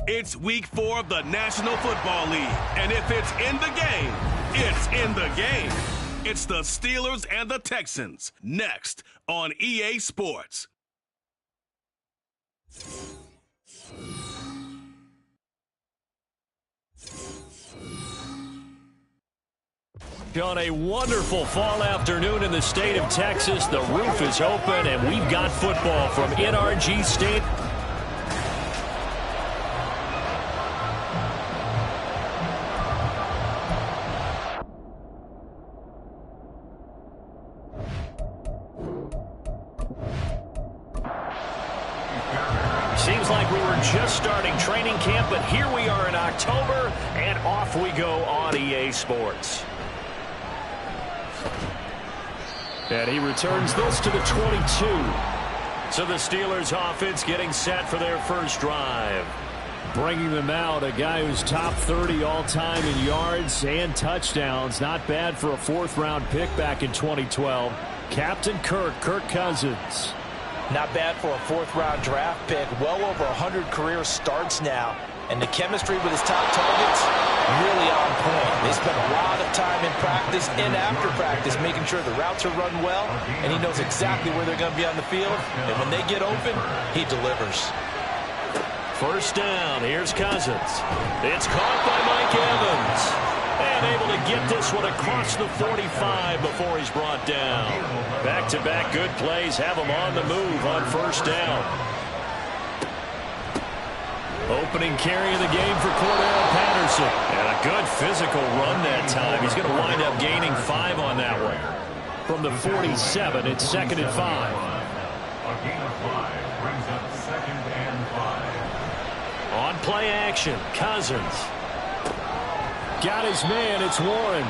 It's week 4 of the National Football League, and if it's in the game, it's in the game. It's the Steelers and the Texans, next on EA Sports. On a wonderful fall afternoon in the state of Texas, the roof is open, and we've got football from NRG State. Seems like we were just starting training camp, but here we are in October, and off we go on EA Sports. And he returns this to the 22. So the Steelers offense getting set for their first drive. Bringing them out, a guy who's top 30 all-time in yards and touchdowns. Not bad for a fourth-round pick back in 2012. Captain Kirk Cousins. Not bad for a fourth-round draft pick. Well over 100 career starts now. And the chemistry with his top targets, really on point. They spent a lot of time in practice and after practice making sure the routes are run well, and he knows exactly where they're going to be on the field. And when they get open, he delivers. First down, here's Cousins. It's caught by Mike Evans. And able to get this one across the 45 before he's brought down. Back-to-back good plays have him on the move on first down. Opening carry of the game for Cordell Patterson. And a good physical run that time. He's going to wind up gaining 5 on that one. From the 47, it's 2nd and 5. A gain of 5 brings up 2nd and 5. On play action, Cousins. Got his man, it's Warren.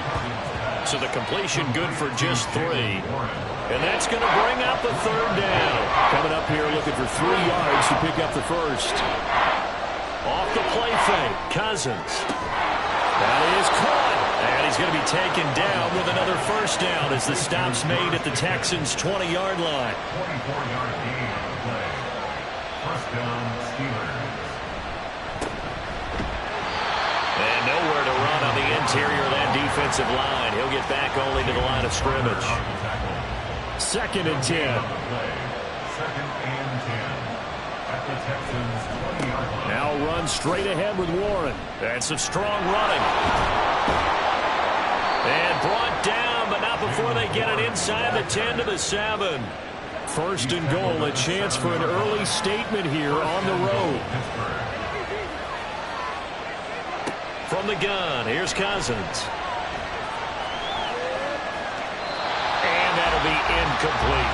So the completion good for just 3. And that's going to bring up a third down. Coming up here looking for 3 yards to pick up the first. Off the play fake, Cousins. That is caught. And he's going to be taken down with another first down as the stop's made at the Texans' 20-yard line. 24-yard gain on the play. First down, Steelers. And nowhere to run on the interior of that defensive line. He'll get back only to the line of scrimmage. 2nd and 10. 2nd and 10. At the Texans' 20-yard line. Now run straight ahead with Warren. And some strong running. And brought down, but not before they get it inside the 10 to the 7. First and goal, a chance for an early statement here on the road. From the gun, here's Cousins. And that'll be incomplete.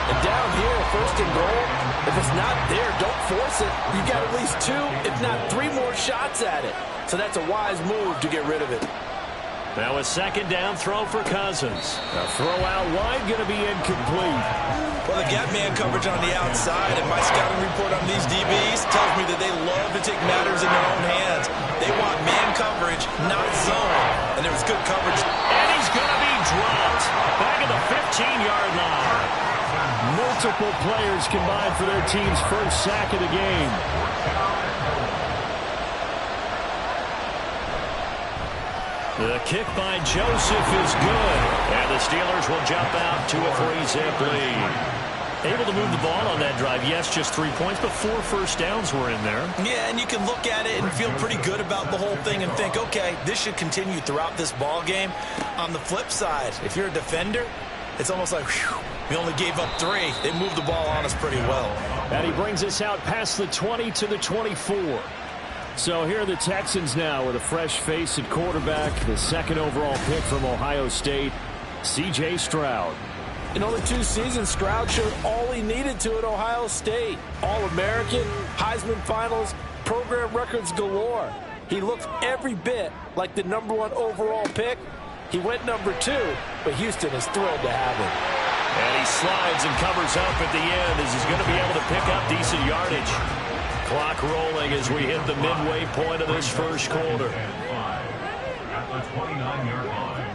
And down here, first and goal, if it's not there, don't force it. You got at least 2, if not 3 more shots at it. So that's a wise move to get rid of it. Now a second down throw for Cousins. A throw out wide going to be incomplete. Well, they got man coverage on the outside, and my scouting report on these DBs tells me that they love to take matters in their own hands. They want man coverage, not zone. And there was good coverage. And he's going to be dropped back at the 15-yard line. Multiple players combined for their team's first sack of the game. The kick by Joseph is good. And the Steelers will jump out to a 3-zip lead. Able to move the ball on that drive. Yes, just 3 points, but 4 first downs were in there. Yeah, and you can look at it and feel pretty good about the whole thing and think, okay, this should continue throughout this ball game. On the flip side, if you're a defender, it's almost like, whew, we only gave up 3. They moved the ball on us pretty well. And he brings us out past the 20 to the 24. So here are the Texans now with a fresh face at quarterback. The 2nd overall pick from Ohio State, C.J. Stroud. In only 2 seasons, Stroud showed all he needed to at Ohio State. All-American, Heisman finals, program records galore. He looked every bit like the #1 overall pick. He went #2, but Houston is thrilled to have him. And he slides and covers up at the end as he's going to be able to pick up decent yardage. Clock rolling as we hit the midway point of this first quarter. At the 29-yard line.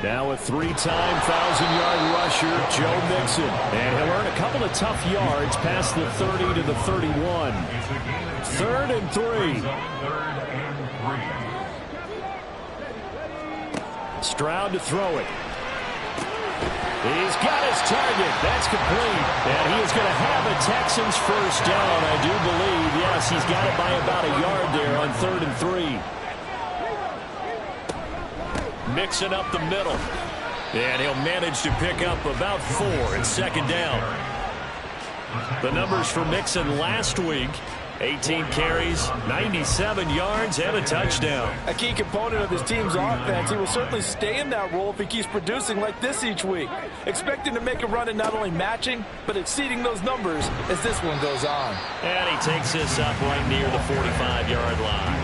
Now a three-time 1,000-yard rusher, Joe Mixon. And he'll earn a couple of tough yards past the 30 to the 31. 3rd and 3. Stroud to throw it. He's got his target. That's complete. And he is going to have a Texans first down, I do believe. Yes, he's got it by about a yard there on 3rd and 3. Mixing up the middle. And he'll manage to pick up about 4 in 2nd down. The numbers for Mixon last week: 18 carries, 97 yards, and a touchdown. A key component of his team's offense. He will certainly stay in that role if he keeps producing like this each week. Expect him to make a run at not only matching, but exceeding those numbers as this one goes on. And he takes this up right near the 45-yard line.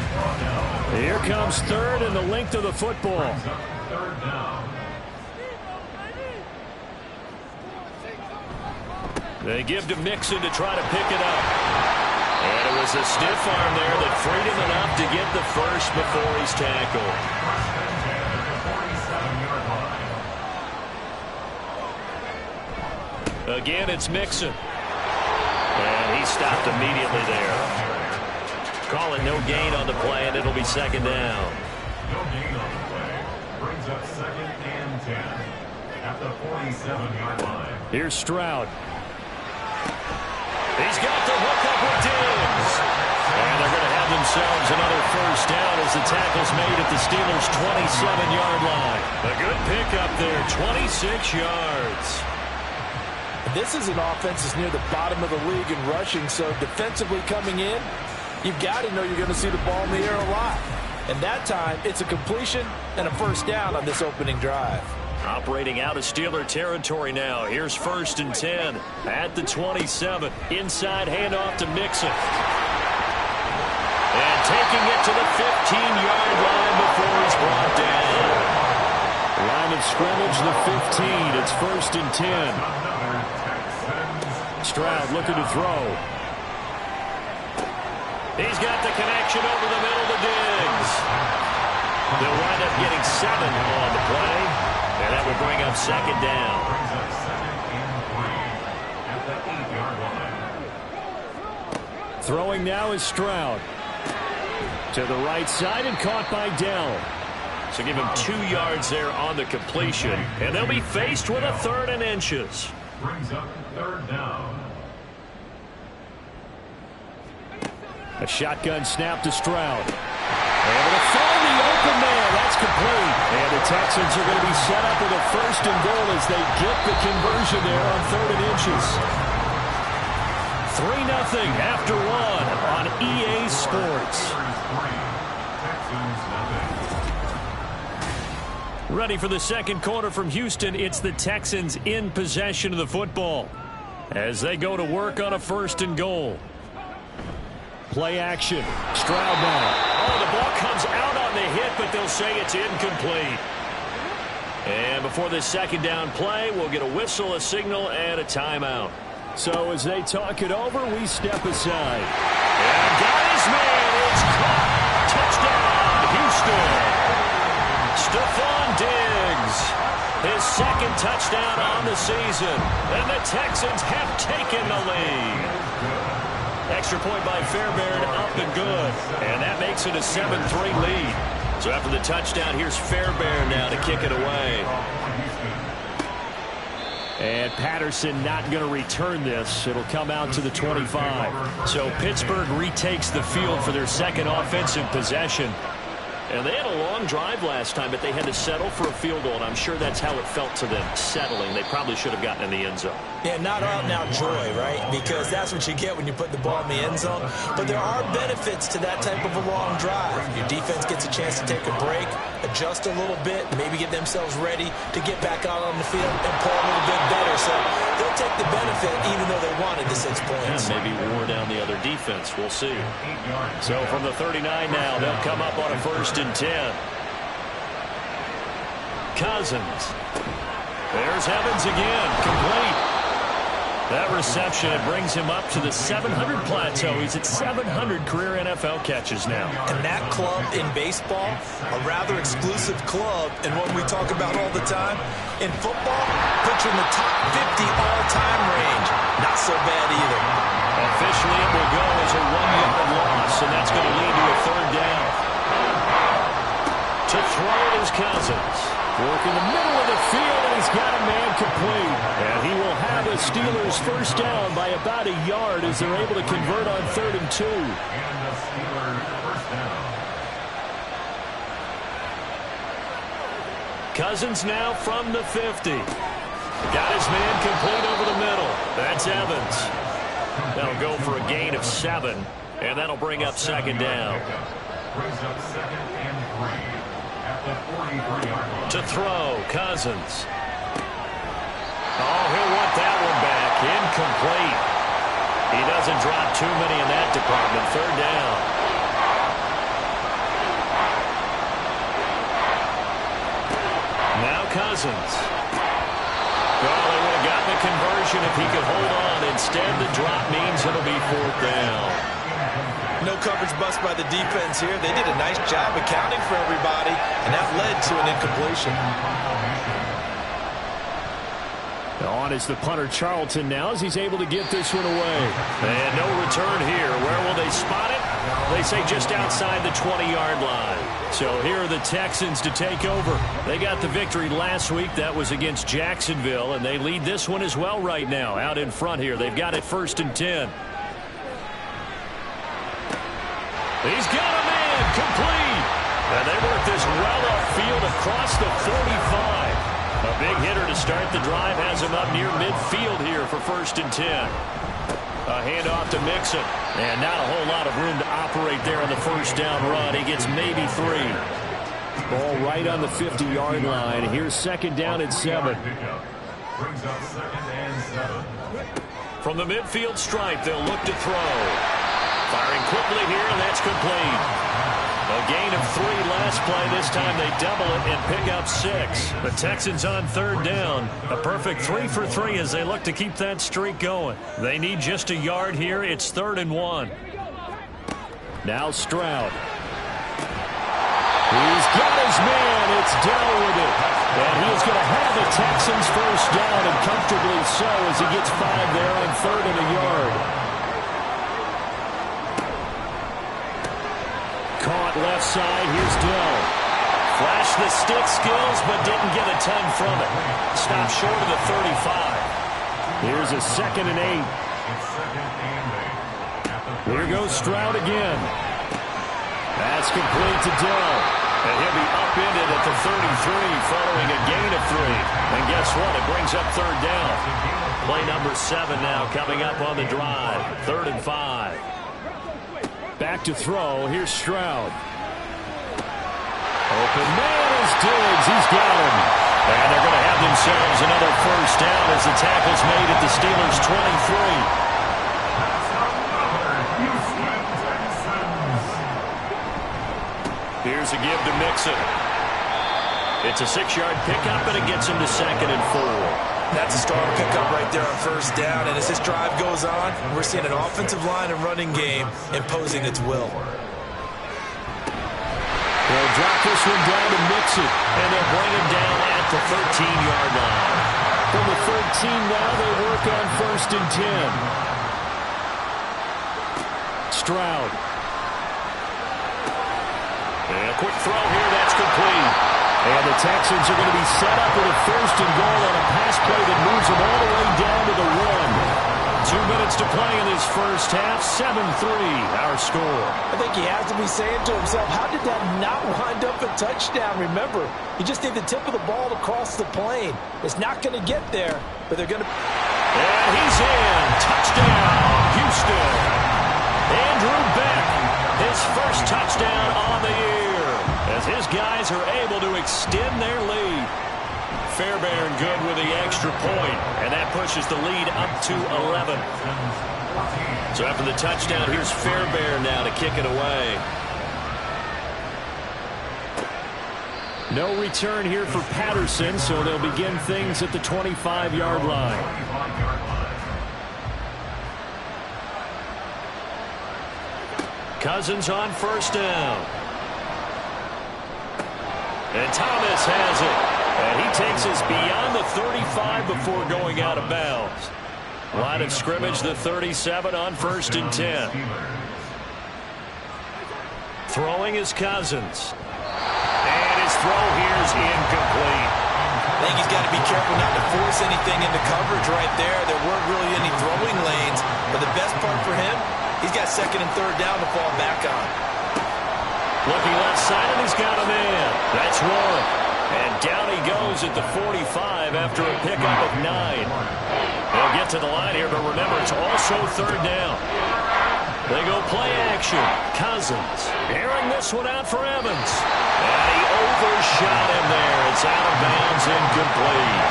Here comes 3rd and the length of the football. They give to Mixon to try to pick it up. And it was a stiff arm there that freed him enough to get the first before he's tackled. Again, it's Mixon. And he stopped immediately there. Call it no gain on the play, and it'll be 2nd down. No gain on the play. Brings up 2nd and 10 at the 47-yard line. Here's Stroud. He's got the hook up with Diggs. And they're going to have themselves another first down as the tackle's made at the Steelers' 27-yard line. A good pickup there, 26 yards. This is an offense that's near the bottom of the league in rushing, so defensively coming in, you've got to know you're going to see the ball in the air a lot. And that time, it's a completion and a first down on this opening drive. Operating out of Steeler territory now. Here's 1st and 10 at the 27. Inside handoff to Mixon. And taking it to the 15-yard line before he's brought down. Line of scrimmage, the 15. It's 1st and 10. Stroud looking to throw. He's got the connection over the middle to Diggs. They'll wind up getting 7 on the play. And that will bring up 2nd down. Brings up 2nd and 3 at the 8-yard line. Throwing now is Stroud. To the right side and caught by Dell. So give him 2 yards there on the completion. And they'll be faced with a 3rd and inches. Brings up 3rd down. A shotgun snap to Stroud. Able to find the open man. That's complete. And the Texans are going to be set up with a 1st and goal as they get the conversion there on 3rd and inches. 3-0 after 1 on EA Sports. Ready for the second quarter from Houston. It's the Texans in possession of the football as they go to work on a 1st and goal. Play action. Stroud now. Oh, the ball comes out on the hit, but they'll say it's incomplete. And before this 2nd down play, we'll get a whistle, a signal, and a timeout. So as they talk it over, we step aside. And got his man. It's caught. Touchdown, Houston. Stephon Diggs. His 2nd touchdown on the season. And the Texans have taken the lead. Extra point by Fairbairn, up and good. And that makes it a 7-3 lead. So after the touchdown, here's Fairbairn now to kick it away. And Patterson not going to return this. It'll come out to the 25. So Pittsburgh retakes the field for their 2nd offensive possession. And they had a long drive last time, but they had to settle for a field goal, and I'm sure that's how it felt to them, settling. They probably should have gotten in the end zone. Yeah, not out-and-out joy, right? Because that's what you get when you put the ball in the end zone. But there are benefits to that type of a long drive. Your defense gets a chance to take a break, adjust a little bit, maybe get themselves ready to get back out on the field and play a little bit better. So they'll take the benefit even though they wanted the 6 points. Yeah, maybe wore down the other defense. We'll see. So from the 39 now, they'll come up on a 1st and 10. Cousins. There's Evans again. Complete. That reception, it brings him up to the 700 plateau. He's at 700 career NFL catches now. And that club in baseball, a rather exclusive club, and what we talk about all the time, in football, puts you in the top 50 all-time range. Not so bad either. Officially, it will go as a 1-yard loss, and that's going to lead to a third down. To throw it is Cousins. Work in the middle of the field, and he's got a man complete. And he will have the Steelers first down by about a yard as they're able to convert on 3rd and 2. And the Steelers first down. Cousins now from the 50. Got his man complete over the middle. That's Evans. That'll go for a gain of 7, and that'll bring up 2nd down. Brings up 2nd and 3 at the 43-yard line. To throw, Cousins. Oh, he'll want that one back. Incomplete. He doesn't drop too many in that department. 3rd down. Now Cousins. Well, they would have gotten the conversion if he could hold on. Instead, the drop means it'll be 4th down. No coverage bust by the defense here. They did a nice job accounting for everybody, and that led to an incompletion. On is the punter Charlton now as he's able to get this one away. And no return here. Where will they spot it? They say just outside the 20-yard line. So here are the Texans to take over. They got the victory last week. That was against Jacksonville, and they lead this one as well right now. Out in front here. They've got it 1st and 10. He's got a man complete. And they work this well upfield across the 45. A big hitter to start the drive has him up near midfield here for 1st and 10. A handoff to Mixon. And not a whole lot of room to operate there on the 1st down run. He gets maybe 3. Ball right on the 50-yard line. Here's 2nd down and 7. Brings up 2nd and 7. From the midfield stripe, they'll look to throw. Firing quickly here, and that's complete. A gain of 3 last play. This time they double it and pick up 6. The Texans on 3rd down. A perfect 3 for 3 as they look to keep that streak going. They need just a yard here. It's 3rd and 1. Now Stroud. He's got his man. It's Dell with it. And he's going to have the Texans first down, and comfortably so as he gets 5 there on 3rd and a yard. Caught left side. Here's Dell. Flashed the stick skills, but didn't get a ton from it. Stopped short of the 35. Here's a 2nd and 8. Here goes Stroud again. That's complete to Dell. And he'll be upended at the 33 following a gain of 3. And guess what? It brings up 3rd down. Play number 7 now coming up on the drive. 3rd and 5. Back to throw. Here's Stroud. Open man is Diggs. He's got him. And they're going to have themselves another first down as the tackle's made at the Steelers' 23. Here's a give to Mixon. It's a 6-yard pickup, and it gets him to 2nd and 4. That's a strong pickup right there on 1st down. And as this drive goes on, we're seeing an offensive line and running game imposing its will. They'll drop this one down to Mixon, and they'll bring him down at the 13-yard line. From the 13 now, they work on 1st and 10. Stroud. And a quick throw here, that's complete. And the Texans are going to be set up with a 1st and goal on a pass play that moves them all the way down to the 1. 2 minutes to play in this first half. 7-3, our score. I think he has to be saying to himself, how did that not wind up a touchdown? Remember, you just need the tip of the ball to cross the plane. It's not going to get there, but they're going to... And he's in. Touchdown, Houston. Andrew Beck, his first touchdown on the year, as his guys are able to extend their lead. Fairbairn good with the extra point, and that pushes the lead up to 11. So after the touchdown, here's Fairbairn now to kick it away. No return here for Patterson, so they'll begin things at the 25-yard line. Cousins on first down. And Thomas has it. And he takes us beyond the 35 before going out of bounds. Line of scrimmage, the 37 on 1st and 10. Throwing is Cousins. And his throw here is incomplete. I think he's got to be careful not to force anything into coverage right there. There weren't really any throwing lanes. But the best part for him, he's got 2nd and 3rd down to fall back on. Looking left side, and he's got a man. That's Warren. And down he goes at the 45 after a pickup of 9. They'll get to the line here, but remember, it's also 3rd down. They go play action. Cousins airing this one out for Evans. And he overshot him there. It's out of bounds, incomplete.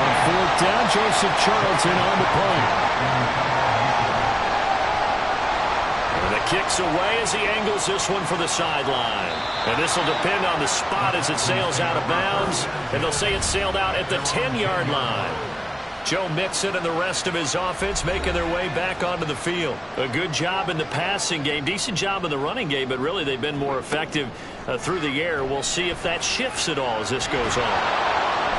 On 4th down, Joseph Charlton on the play. And the kick's away as he angles this one for the sideline. And this will depend on the spot as it sails out of bounds. And they'll say it sailed out at the 10-yard line. Joe Mixon and the rest of his offense making their way back onto the field. A good job in the passing game, decent job in the running game, but really they've been more effective through the air. We'll see if that shifts at all as this goes on.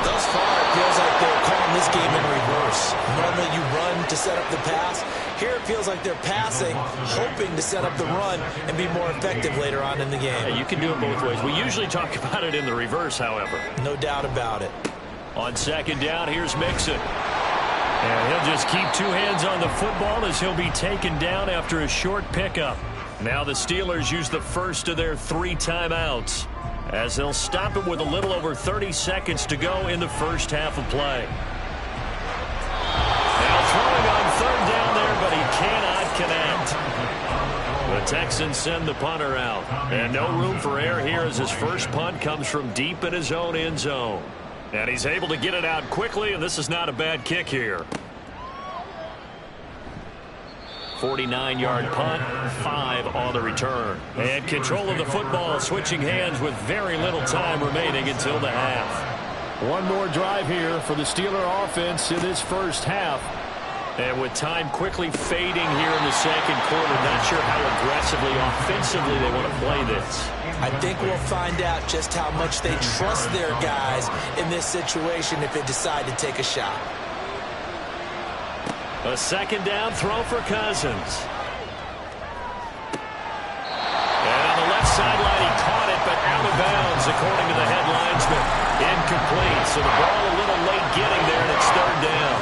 Thus far, it feels like they're calling this game in reverse. Normally you run to set up the pass. Here it feels like they're passing, hoping to set up the run and be more effective later on in the game. Yeah, you can do it both ways. We usually talk about it in the reverse, however. No doubt about it. On 2nd down, here's Mixon. And he'll just keep 2 hands on the football as he'll be taken down after a short pickup. Now the Steelers use the first of their 3 timeouts as they'll stop it with a little over 30 seconds to go in the first half of play. Now throwing on 3rd down there, but he cannot connect. The Texans send the punter out. And no room for error here as his first punt comes from deep in his own end zone. And he's able to get it out quickly, and this is not a bad kick here. 49-yard punt, 5 on the return. And control of the football, switching hands with very little time remaining until the half. One more drive here for the Steeler offense in this first half. And with time quickly fading here in the second quarter, not sure how aggressively, offensively they want to play this. I think we'll find out just how much they trust their guys in this situation if they decide to take a shot. A 2nd down throw for Cousins. And on the left sideline, he caught it, but out of bounds, according to the head linesman. Incomplete, so the ball a little late getting there, and it's 3rd down.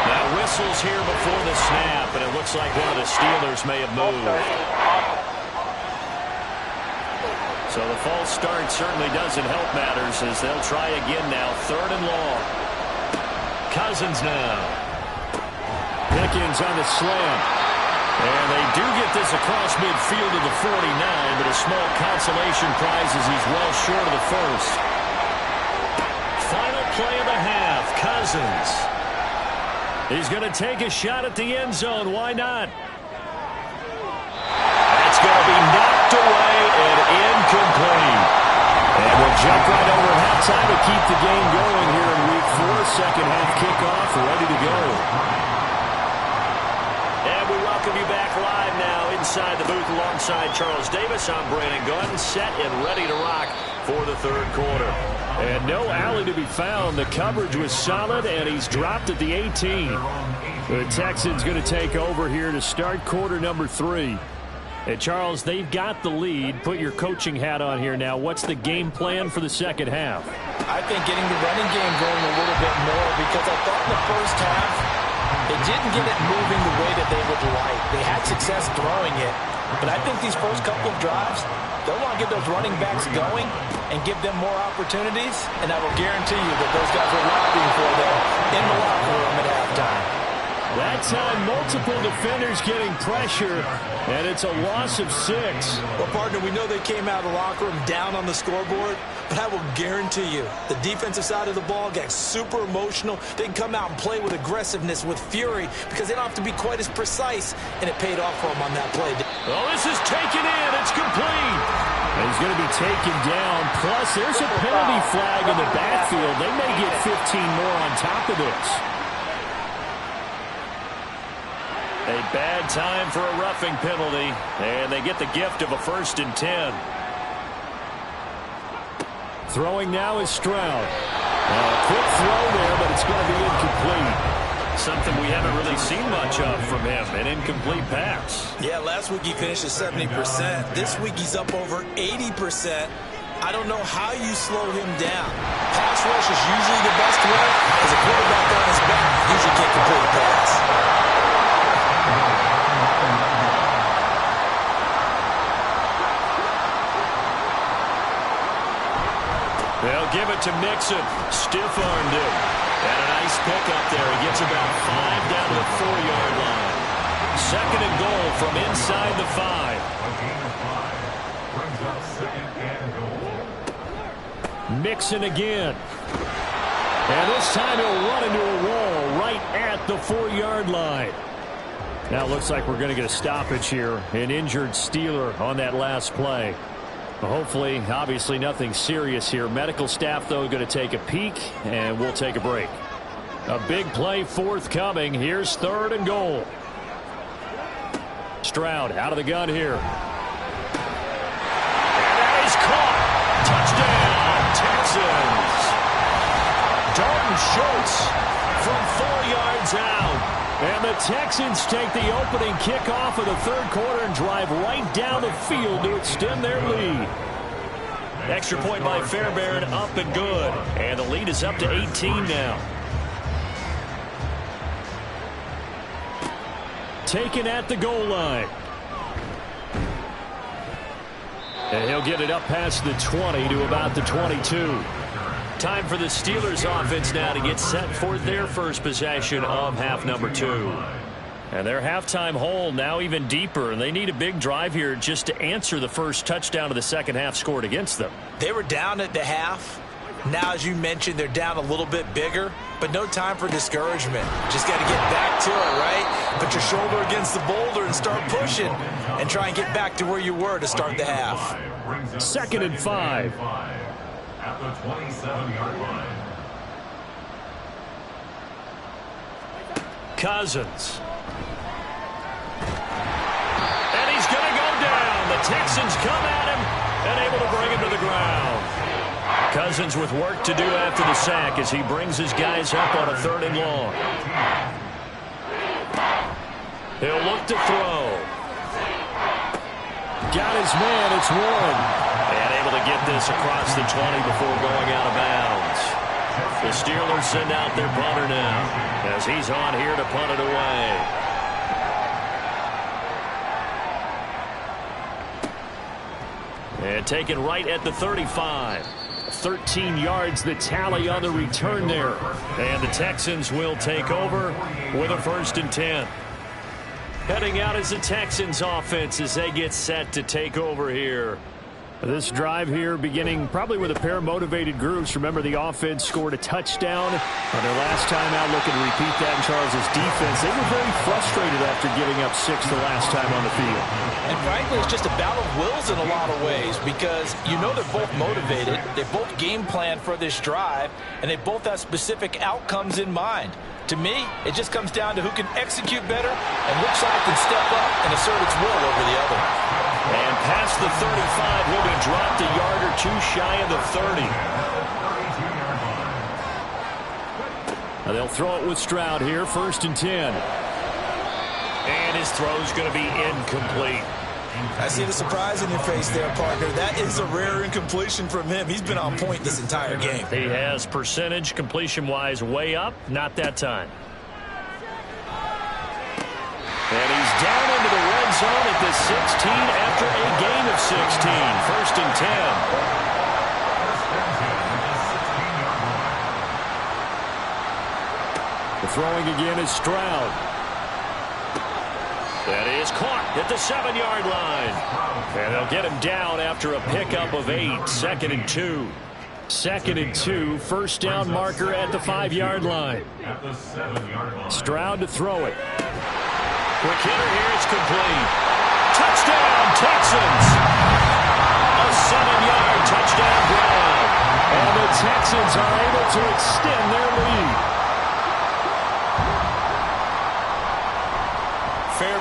Now whistles here before the snap, and it looks like one of the Steelers may have moved. So the false start certainly doesn't help matters as they'll try again now. 3rd and long. Cousins now. Pickens on the slam. And they do get this across midfield to the 49, but a small consolation prize as he's well short of the first. Final play of the half. Cousins. He's going to take a shot at the end zone. Why not? That's going to be knocked away and incomplete. And we'll jump right over halftime to keep the game going here in Week 4. Second half kickoff ready to go. And we welcome you back live now inside the booth alongside Charles Davis. I'm Brandon Gordon, set and ready to rock for the 3rd quarter. And no alley to be found. The coverage was solid, and he's dropped at the 18. The Texans going to take over here to start quarter number 3. And Charles, they've got the lead. Put your coaching hat on here now. What's the game plan for the second half? I think getting the running game going a little bit more, because I thought in the first half they didn't get it moving the way that they would like. They had success throwing it, but I think these first couple of drives, they'll want to get those running backs going and give them more opportunities, and I will guarantee you that those guys were lobbying for them in the locker room at halftime. That time, multiple defenders getting pressure, and it's a loss of 6. Well, partner, we know they came out of the locker room down on the scoreboard, but I will guarantee you the defensive side of the ball got super emotional. They can come out and play with aggressiveness, with fury, because they don't have to be quite as precise, and it paid off for them on that play. Oh, this is taken in. It's complete. And he's going to be taken down. Plus, there's a penalty flag in the backfield. They may get 15 more on top of this. A bad time for a roughing penalty, and they get the gift of a 1st and 10. Throwing now is Stroud. A quick throw there, but it's going to be incomplete. Something we haven't really seen much of from him, an incomplete pass. Yeah, last week he finished at 70%. This week he's up over 80%. I don't know how you slow him down. Pass rush is usually the best way. As a quarterback on his back, usually can't complete a pass. They'll give it to Mixon. Stiff-armed him. And a nice pickup there. He gets about 5 down to the 4-yard line. 2nd and goal from inside the 5. Brings up 2nd and goal. Mixon again. And this time he'll run into a wall right at the 4-yard line. Now it looks like we're going to get a stoppage here. An injured Steeler on that last play. Hopefully, obviously nothing serious here. Medical staff, though, going to take a peek, and we'll take a break. A big play forthcoming. Here's 3rd and goal. Stroud out of the gun here. And that is caught. Touchdown, Texans. Dalton Schultz from 4 yards out. And the Texans take the opening kickoff of the 3rd quarter and drive right down the field to extend their lead. Extra point by Fairbairn, up and good. And the lead is up to 18 now. Taken at the goal line. And he'll get it up past the 20 to about the 22. Time for the Steelers offense now to get set for their first possession of half number 2. And their halftime hole now even deeper, and they need a big drive here just to answer the first touchdown of the second half scored against them. They were down at the half. Now, as you mentioned, they're down a little bit bigger, but no time for discouragement. Just got to get back to it, right? Put your shoulder against the boulder and start pushing and try and get back to where you were to start the half. 2nd and 5. At the 27-yard line. Cousins. And he's going to go down. The Texans come at him and able to bring him to the ground. Cousins with work to do after the sack as he brings his guys up on a 3rd and long. He'll look to throw. Got his man. It's Warren. And able to get this across the 20 before going out of bounds. The Steelers send out their punter now as he's on here to punt it away. And taken right at the 35. 13 yards the tally on the return there. And the Texans will take over with a 1st and 10. Heading out as the Texans offense as they get set to take over here. This drive here beginning probably with a pair of motivated groups. Remember, the offense scored a touchdown on their last time out. Looking to repeat that in Charles's defense. They were very frustrated after giving up 6 the last time on the field. And frankly, it's just a battle of wills in a lot of ways because you know they're both motivated. They both game plan for this drive, and they both have specific outcomes in mind. To me, it just comes down to who can execute better and which side can step up and assert its will over the other. And past the 35, will be dropped a yard or 2 shy of the 30. Now they'll throw it with Stroud here, 1st and 10. And his throw's going to be incomplete. I see the surprise in your face there, partner. That is a rare incompletion from him. He's been on point this entire game. He has percentage completion-wise way up. Not that time. And he's down into the red zone at the 16 after a gain of 16. 1st and 10. The throwing again is Stroud. That is caught at the 7-yard line. And they'll get him down after a pickup of 8. 2nd and 2. 2nd and 2. 1st down marker at the 5-yard line. Stroud to throw it. Quick hitter here. It's complete. Touchdown, Texans. A 7-yard touchdown drive. And the Texans are able to extend their lead.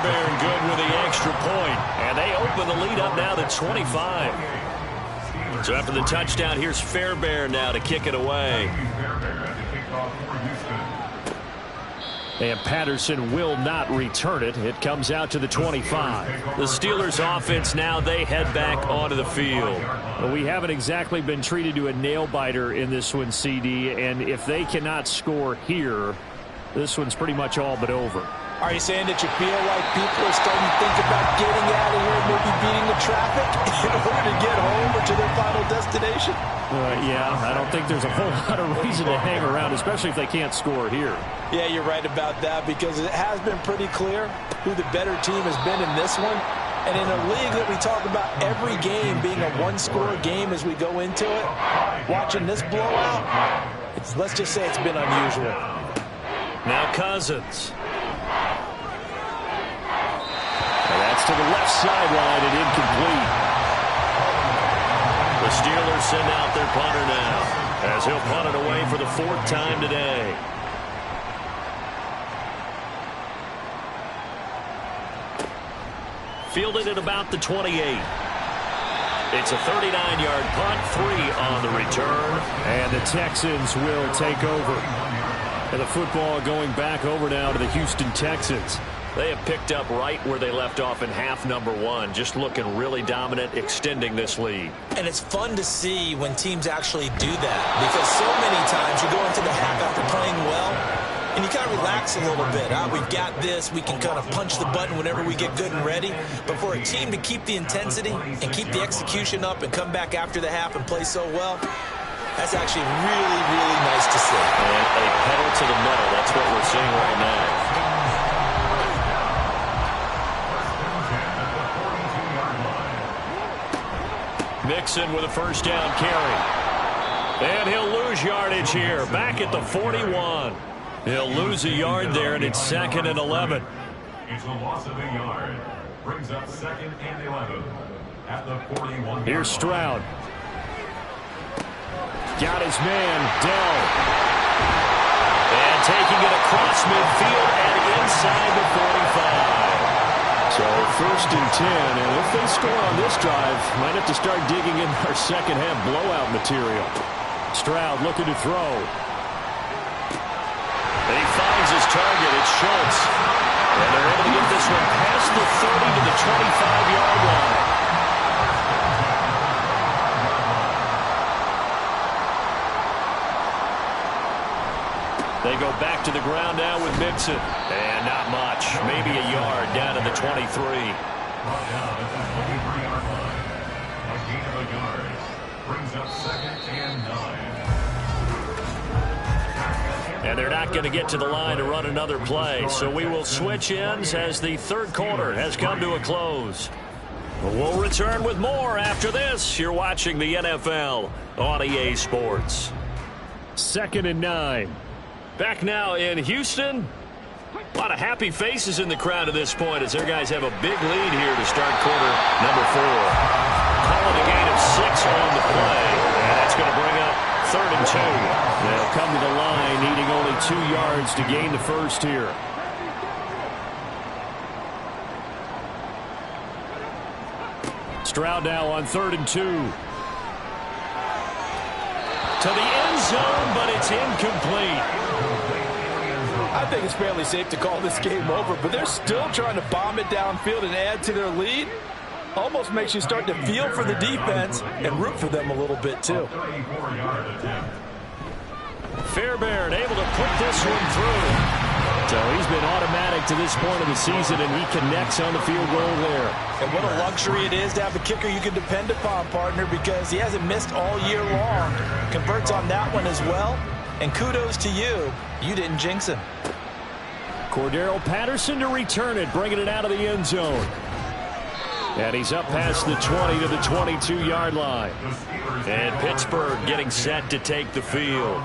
Fairbairn good with the extra point. And they open the lead up now to 25. So after the touchdown, here's Fairbairn now to kick it away. And Patterson will not return it. It comes out to the 25. The Steelers offense now, they head back onto the field. Well, we haven't exactly been treated to a nail-biter in this one, CD. And if they cannot score here, this one's pretty much all but over. Are you saying that you feel like people are starting to think about getting out of here and maybe beating the traffic in order to get home or to their final destination? Yeah, I don't think there's a whole lot of reason to hang around, especially if they can't score here. Yeah, you're right about that, because it has been pretty clear who the better team has been in this one. And in a league that we talk about every game being a one-score game as we go into it, watching this blowout, let's just say it's been unusual. Now Cousins. That's to the left sideline and incomplete. The Steelers send out their punter now, as he'll punt it away for the 4th time today. Fielded at about the 28. It's a 39-yard punt, 3 on the return. And the Texans will take over. And the football going back over now to the Houston Texans. They have picked up right where they left off in half number 1, just looking really dominant, extending this lead. And it's fun to see when teams actually do that, because so many times you go into the half after playing well, and you kind of relax a little bit. We've got this. We can kind of punch the button whenever we get good and ready. But for a team to keep the intensity and keep the execution up and come back after the half and play so well, that's actually really, really nice to see. And a pedal to the metal. That's what we're seeing right now. Mixon with a first down carry. And he'll lose yardage here. Back at the 41. He'll lose a yard there, and it's 2nd and 11. It's a loss of a yard. Brings up 2nd and 11 at the 41. Here's Stroud. Got his man, Dell. And taking it across midfield and inside the 45. So 1st and 10, and if they score on this drive, might have to start digging in our second half blowout material. Stroud looking to throw. And he finds his target. It's Schultz. And they're able to get this one past the 30 to the 25-yard line. They go back to the ground now with Mixon. And not much. Maybe a yard down to the 23. Down at the 23-yard line. A gain of a yard. Brings up 2nd and 9. And they're not going to get to the line to run another play. So we will switch ends as the 3rd quarter has come to a close. We'll return with more after this. You're watching the NFL on EA Sports. 2nd and 9. Back now in Houston. A lot of happy faces in the crowd at this point as their guys have a big lead here to start quarter number 4. Calling a gain of 6 on the play. And that's going to bring up 3rd and 2. They'll come to the line needing only 2 yards to gain the first here. Stroud now on 3rd and 2. To the end zone, but it's incomplete. I think it's fairly safe to call this game over, but they're still trying to bomb it downfield and add to their lead. Almost makes you start to feel for the defense and root for them a little bit, too. Fairbairn able to put this one through. So he's been automatic to this point of the season, and he connects on the field goal there. And what a luxury it is to have a kicker you can depend upon, partner, because he hasn't missed all year long. Converts on that one as well. And kudos to you. You didn't jinx him. Cordero Patterson to return it, bringing it out of the end zone. And he's up past the 20 to the 22-yard line. And Pittsburgh getting set to take the field.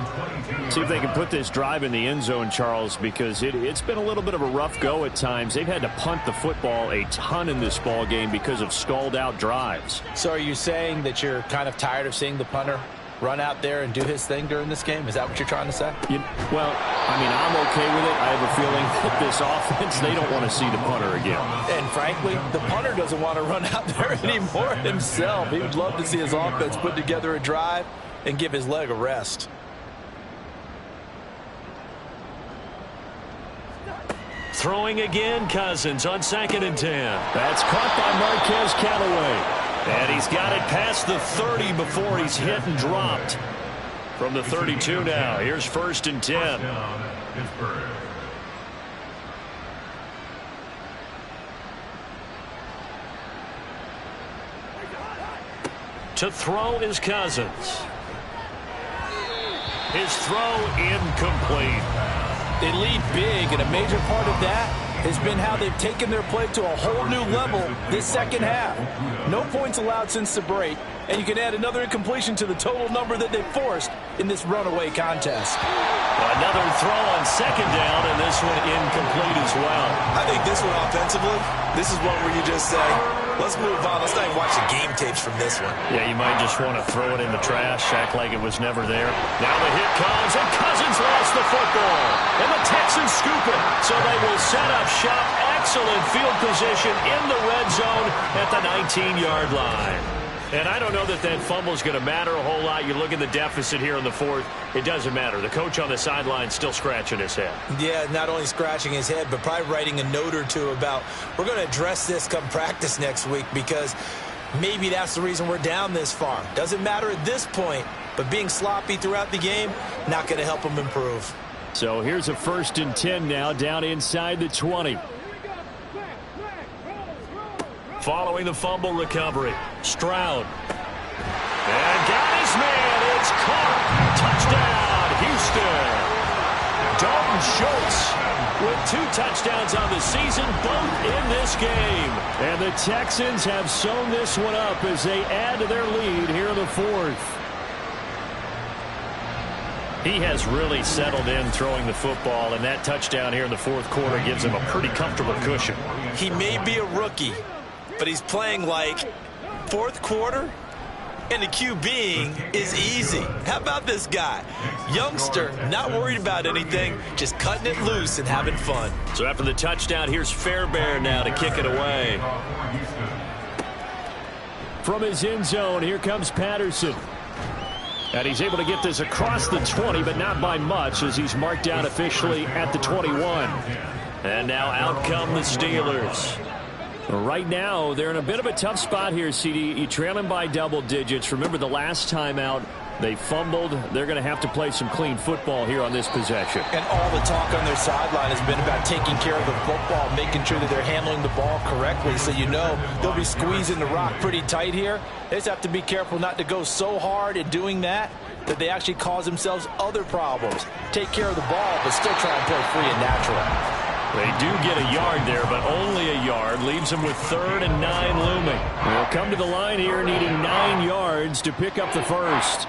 See if they can put this drive in the end zone, Charles, because it's been a little bit of a rough go at times. They've had to punt the football a ton in this ball game because of stalled out drives. So are you saying that you're kind of tired of seeing the punter run out there and do his thing during this game? Is that what you're trying to say? Well, I mean, I'm okay with it. I have a feeling that this offense, they don't want to see the punter again. And frankly, the punter doesn't want to run out there anymore himself. He would love to see his offense put together a drive and give his leg a rest. Throwing again, Cousins on 2nd and 10. That's caught by Marquez Callaway. And he's got it past the 30 before he's hit and dropped. From the 32 now, here's 1st and 10. To throw is Cousins. His throw incomplete. They lead big, and a major part of that has been how they've taken their play to a whole new level this second half. No points allowed since the break, and you can add another incompletion to the total number that they forced in this runaway contest. Another throw on 2nd down, and this one incomplete as well. I think this one offensively, this is one where you just say, let's move on. Let's not even watch the game tapes from this one. Yeah, you might just want to throw it in the trash, act like it was never there. Now the hit comes, and Cousins lost the football. And the Texans scoop it, so they will set up shop. Excellent field position in the red zone at the 19-yard line. And I don't know that that fumble is going to matter a whole lot. You look at the deficit here in the 4th, it doesn't matter. The coach on the sideline still scratching his head. Yeah, not only scratching his head, but probably writing a note or two about, we're going to address this come practice next week, because maybe that's the reason we're down this far. Doesn't matter at this point, but being sloppy throughout the game, not going to help him improve. So here's a 1st and 10 now, down inside the 20. Following the fumble recovery, Stroud. And got his man. It's caught. Touchdown, Houston. Dalton Schultz with 2 touchdowns on the season, both in this game. And the Texans have sewn this one up as they add to their lead here in the 4th. He has really settled in throwing the football, and that touchdown here in the 4th quarter gives him a pretty comfortable cushion. He may be a rookie, but he's playing like 4th quarter, and the QBing is easy. How about this guy? Youngster, not worried about anything, just cutting it loose and having fun. So after the touchdown, here's Fairbairn now to kick it away. From his end zone, here comes Patterson. And he's able to get this across the 20, but not by much, as he's marked down officially at the 21. And now out come the Steelers. Right now, they're in a bit of a tough spot here, CD. You trail them by double digits. Remember the last time out, they fumbled. They're going to have to play some clean football here on this possession. And all the talk on their sideline has been about taking care of the football, making sure that they're handling the ball correctly. So you know they'll be squeezing the rock pretty tight here. They just have to be careful not to go so hard in doing that they actually cause themselves other problems. Take care of the ball, but still try and play free and natural. They do get a yard there, but only a yard. Leaves them with 3rd and 9 looming. They'll come to the line here needing 9 yards to pick up the 1st.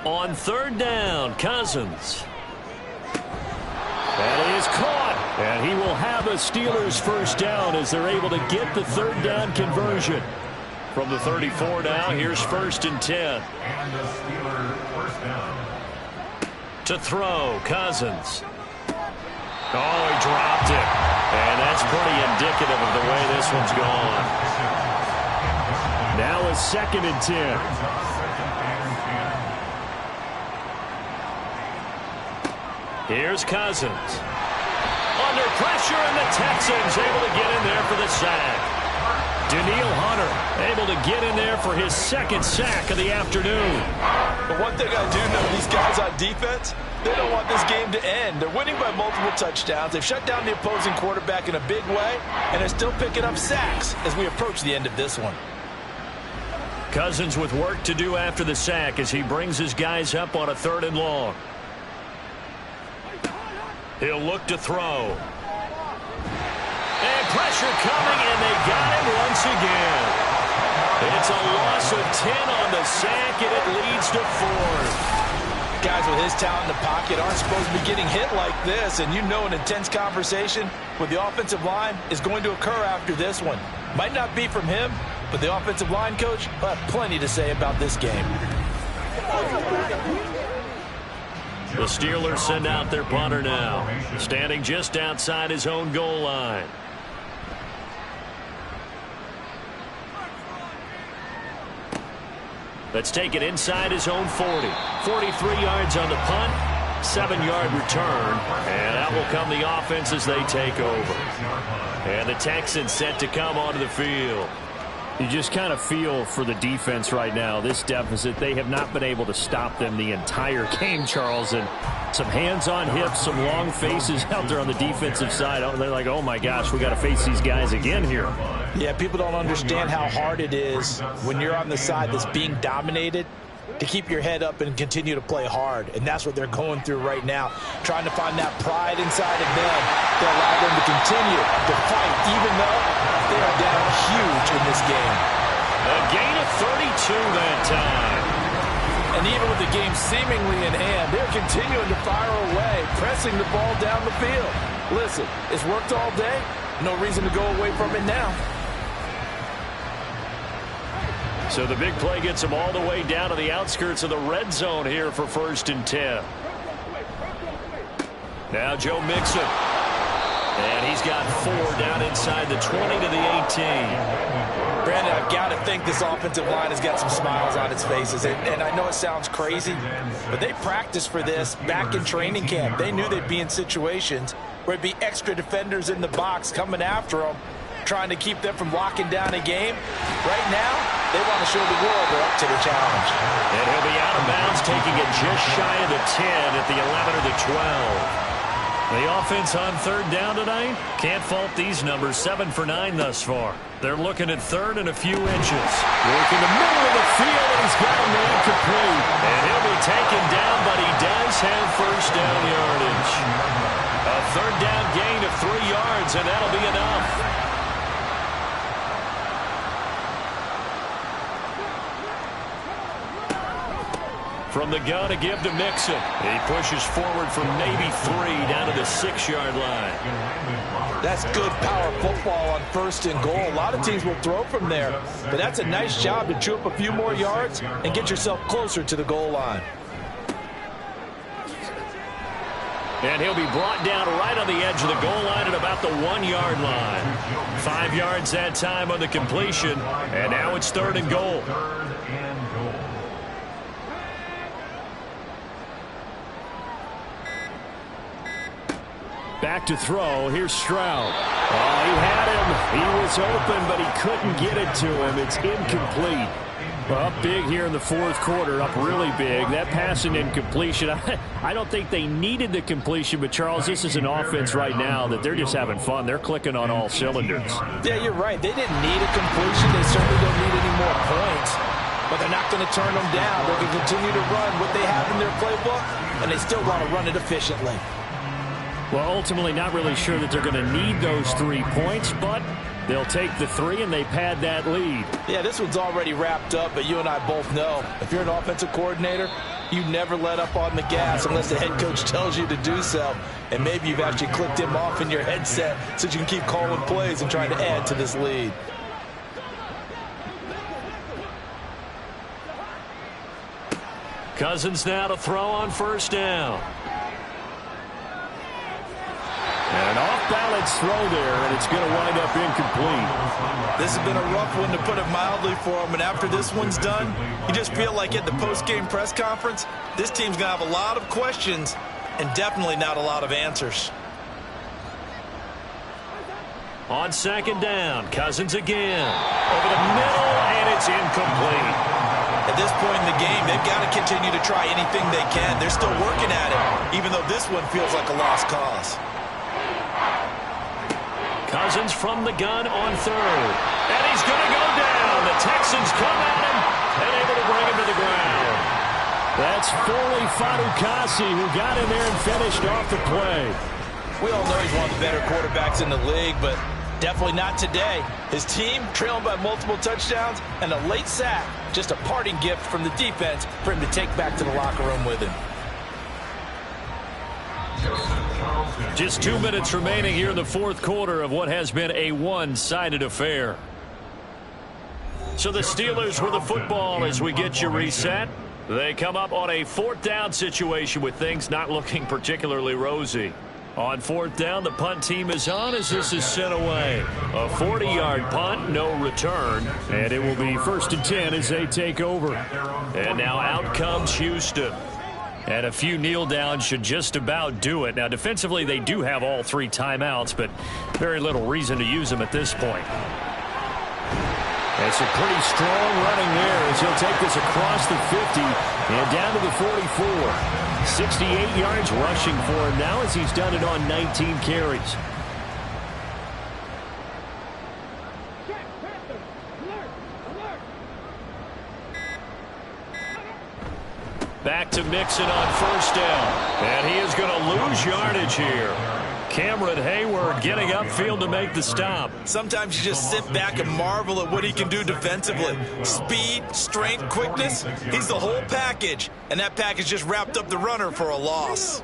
On 3rd down, Cousins. That is caught. And he will have a Steelers 1st down as they're able to get the 3rd down conversion. From the 34 now, here's 1st and 10. And the Steelers 1st down. To throw, Cousins. Oh, he dropped it. And that's pretty indicative of the way this one's gone. Now a 2nd and 10. Here's Cousins. Under pressure, and the Texans able to get in there for the sack. Daniil Hunter able to get in there for his 2nd sack of the afternoon. But one thing I do know, these guys on defense, they don't want this game to end. They're winning by multiple touchdowns. They've shut down the opposing quarterback in a big way, and they're still picking up sacks as we approach the end of this one. Cousins with work to do after the sack as he brings his guys up on a 3rd and long. He'll look to throw. And pressure coming, and they got him once again. It's a loss of 10 on the sack, and it leads to 4. Guys with his talent in the pocket aren't supposed to be getting hit like this, and you know an intense conversation with the offensive line is going to occur after this one. Might not be from him, but the offensive line coach will have plenty to say about this game. The Steelers send out their punter now, standing just outside his own goal line. Let's take it inside his own 40. 43 yards on the punt, 7-yard return, and out will come the offense as they take over. And the Texans set to come onto the field. You just kind of feel for the defense right now, this deficit. They have not been able to stop them the entire game, Charles. And some hands on hips, some long faces out there on the defensive side. They're like, oh, my gosh, we got to face these guys again here. Yeah, people don't understand how hard it is when you're on the side that's being dominated to keep your head up and continue to play hard. And that's what they're going through right now, trying to find that pride inside of them to allow them to continue to fight, even though they are down huge in this game. A gain of 32 that time. And even with the game seemingly in hand, they're continuing to fire away, pressing the ball down the field. Listen, it's worked all day. No reason to go away from it now. So the big play gets him all the way down to the outskirts of the red zone here for 1st and 10. Now Joe Mixon. And he's got 4 down inside the 20 to the 18. Brandon, I've got to think this offensive line has got some smiles on its faces. And I know it sounds crazy, but they practiced for this back in training camp. They knew they'd be in situations where there'd be extra defenders in the box coming after them, trying to keep them from locking down a game. Right now, they want to show the world they're up to the challenge. And he'll be out of bounds, taking it just shy of the 10 at the 11 or the 12. The offense on 3rd down tonight, can't fault these numbers, 7 for 9 thus far. They're looking at 3rd and a few inches. Working the middle of the field, and he's got a man complete. And he'll be taken down, but he does have 1st down yardage. A 3rd down gain of 3 yards, and that'll be enough. From the gun to give to Mixon. He pushes forward from maybe 3 down to the 6-yard line. That's good power football on 1st and goal. A lot of teams will throw from there, but that's a nice job to chew up a few more yards and get yourself closer to the goal line. And he'll be brought down right on the edge of the goal line at about the 1-yard line. 5 yards that time on the completion, and now it's 3rd and goal. Back to throw. Here's Stroud. Oh, he had him. He was open, but he couldn't get it to him. It's incomplete. Up big here in the 4th quarter, up really big. That passing incompletion, I don't think they needed the completion, but Charles, this is an offense right now that they're just having fun. They're clicking on all cylinders. Yeah, you're right. They didn't need a completion. They certainly don't need any more points, but they're not going to turn them down. They can continue to run what they have in their playbook, and they still want to run it efficiently. Well, ultimately not really sure that they're going to need those 3 points, but they'll take the 3 and they pad that lead. Yeah, this one's already wrapped up, but you and I both know if you're an offensive coordinator, you never let up on the gas unless the head coach tells you to do so. And maybe you've actually clicked him off in your headset so you can keep calling plays and trying to add to this lead. Cousins now to throw on 1st down. An off-balance throw there, and it's going to wind up incomplete. This has been a rough one, to put it mildly, for him. And after this one's done, you just feel like at the post-game press conference, this team's going to have a lot of questions and definitely not a lot of answers. On 2nd down, Cousins again. Over the middle, and it's incomplete. At this point in the game, they've got to continue to try anything they can. They're still working at it, even though this one feels like a lost cause. Cousins from the gun on 3rd. And he's going to go down. The Texans come at him and able to bring him to the ground. That's Foley Fatukasi who got in there and finished off the play. We all know he's one of the better quarterbacks in the league, but definitely not today. His team trailing by multiple touchdowns and a late sack. Just a parting gift from the defense for him to take back to the locker room with him. Just 2 minutes remaining here in the fourth quarter of what has been a one-sided affair. So the Steelers with the football as we get you reset. They come up on a fourth down situation with things not looking particularly rosy. On fourth down, the punt team is on as this is sent away. A 40-yard punt, no return. And it will be 1st and 10 as they take over. And now out comes Houston. And a few kneel downs should just about do it. Now, defensively, they do have all 3 timeouts, but very little reason to use them at this point. It's a pretty strong running there as he'll take this across the 50 and down to the 44. 68 yards rushing for him now as he's done it on 19 carries. Back to Mixon on first down. And he is going to lose yardage here. Cameron Hayward getting upfield to make the stop. Sometimes you just sit back and marvel at what he can do defensively. Speed, strength, quickness, he's the whole package. And that package just wrapped up the runner for a loss.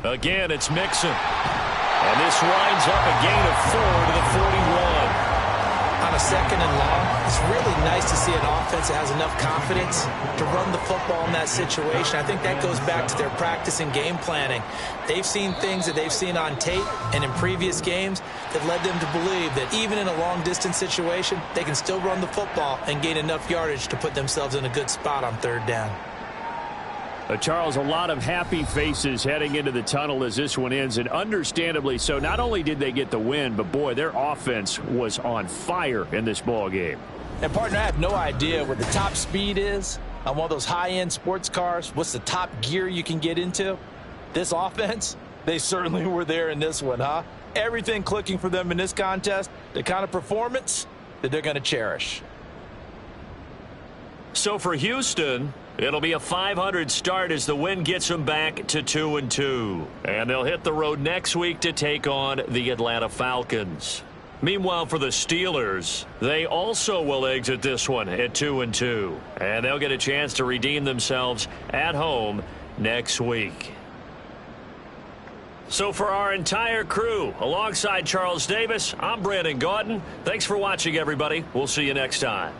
Again, it's Mixon. And this winds up a gain of 4 to the 41. On a 2nd and long, it's really nice to see an offense that has enough confidence to run the football in that situation. I think that goes back to their practice and game planning. They've seen things that they've seen on tape and in previous games that led them to believe that even in a long-distance situation, they can still run the football and gain enough yardage to put themselves in a good spot on 3rd down. Charles, a lot of happy faces heading into the tunnel as this one ends, and understandably so. Not only did they get the win, but, boy, their offense was on fire in this ball game. And, partner, I have no idea what the top speed is on one of those high-end sports cars. What's the top gear you can get into? This offense, they certainly were there in this one, huh? Everything clicking for them in this contest, the kind of performance that they're going to cherish. So for Houston, it'll be a .500 start as the win gets them back to 2-2. And they'll hit the road next week to take on the Atlanta Falcons. Meanwhile, for the Steelers, they also will exit this one at 2-2. And they'll get a chance to redeem themselves at home next week. So for our entire crew, alongside Charles Davis, I'm Brandon Gaudin. Thanks for watching, everybody. We'll see you next time.